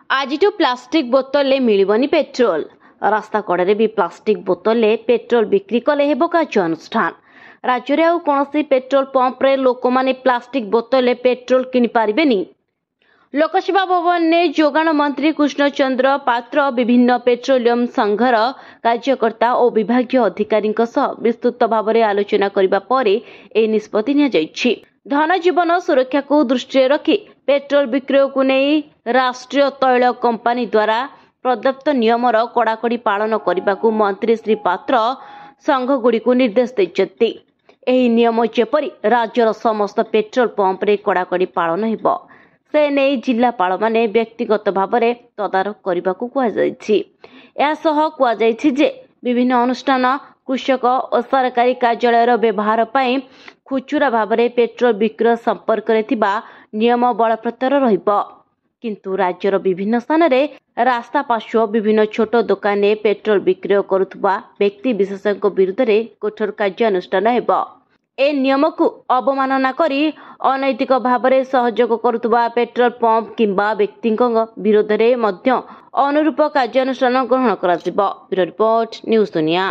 ଆଜିଠୁ ପ୍ଲାଷ୍ଟିକ ବୋତଲରେ ମିଳିବନି ପେଟ୍ରୋଲ। ରାସ୍ତା କଡ଼ରେ ବି ପ୍ଲାଷ୍ଟିକ ବୋତଲରେ ପେଟ୍ରୋଲ ବିକ୍ରି କଲେ ହେବ କାର୍ଯ୍ୟାନୁଷ୍ଠାନ। ରାଜ୍ୟରେ ଆଉ କୌଣସି ପେଟ୍ରୋଲ ପମ୍ପରେ ଲୋକମାନେ ପ୍ଲାଷ୍ଟିକ ବୋତଲରେ ପେଟ୍ରୋଲ କିଣିପାରିବେନି। ଲୋକସେବା ଭବନରେ ଯୋଗାଣ ମନ୍ତ୍ରୀ କୃଷ୍ଣଚନ୍ଦ୍ର ପାତ୍ର ବିଭିନ୍ନ ପେଟ୍ରୋଲିୟମ ସଂଘର କାର୍ଯ୍ୟକର୍ତ୍ତା ଓ ବିଭାଗୀୟ ଅଧିକାରୀଙ୍କ ସହ ବିସ୍ତୃତ ଭାବରେ ଆଲୋଚନା କରିବା ପରେ ଏହି ନିଷ୍ପତ୍ତି ନିଆଯାଇଛି। ଧନ ଜୀବନ ସୁରକ୍ଷାକୁ ଦୃଷ୍ଟିରେ ରଖି ପେଟ୍ରୋଲ ବିକ୍ରୟକୁ ନେଇ ରାଷ୍ଟ୍ରୀୟ ତୈଳ କମ୍ପାନୀ ଦ୍ୱାରା ପ୍ରଦତ୍ତ ନିୟମର କଡ଼ାକଡ଼ି ପାଳନ କରିବାକୁ ମନ୍ତ୍ରୀ ଶ୍ରୀ ପାତ୍ର ସଂଘଗୁଡ଼ିକୁ ନିର୍ଦ୍ଦେଶ ଦେଇଛନ୍ତି। ଏହି ନିୟମ ଯେପରି ରାଜ୍ୟର ସମସ୍ତ ପେଟ୍ରୋଲ ପମ୍ପରେ କଡ଼ାକଡ଼ି ପାଳନ ହେବ, ସେ ନେଇ ଜିଲ୍ଲାପାଳମାନେ ବ୍ୟକ୍ତିଗତ ଭାବରେ ତଦାରଖ କରିବାକୁ କୁହାଯାଇଛି। ଏହାସହ କୁହାଯାଇଛି ଯେ ବିଭିନ୍ନ ଅନୁଷ୍ଠାନ, କୃଷକ ଓ ସରକାରୀ କାର୍ଯ୍ୟାଳୟର ବ୍ୟବହାର ପାଇଁ ଖୁଚୁରା ଭାବରେ ପେଟ୍ରୋଲ ବିକ୍ରୟ ସମ୍ପର୍କରେ ଥିବା ନିୟମ ବଳବତ୍ତର ରହିବ। କିନ୍ତୁ ରାଜ୍ୟର ବିଭିନ୍ନ ସ୍ଥାନରେ ରାସ୍ତା ପାର୍ଶ୍ୱ ବିଭିନ୍ନ ଛୋଟ ଦୋକାନରେ ପେଟ୍ରୋଲ ବିକ୍ରୟ କରୁଥିବା ବ୍ୟକ୍ତି ବିଶେଷଙ୍କ ବିରୁଦ୍ଧରେ କଠୋର କାର୍ଯ୍ୟାନୁଷ୍ଠାନ ହେବ। ଏ ନିୟମକୁ ଅବମାନନା କରି ଅନୈତିକ ଭାବରେ ସହଯୋଗ କରୁଥିବା ପେଟ୍ରୋଲ ପମ୍ପ କିମ୍ବା ବ୍ୟକ୍ତିଙ୍କ ବିରୋଧରେ ମଧ୍ୟ ଅନୁରୂପ କାର୍ଯ୍ୟାନୁଷ୍ଠାନ ଗ୍ରହଣ କରାଯିବ। ବ୍ୟୁରୋ ରିପୋର୍ଟ, ନ୍ୟୁଜ୍ ଦୁନିଆ।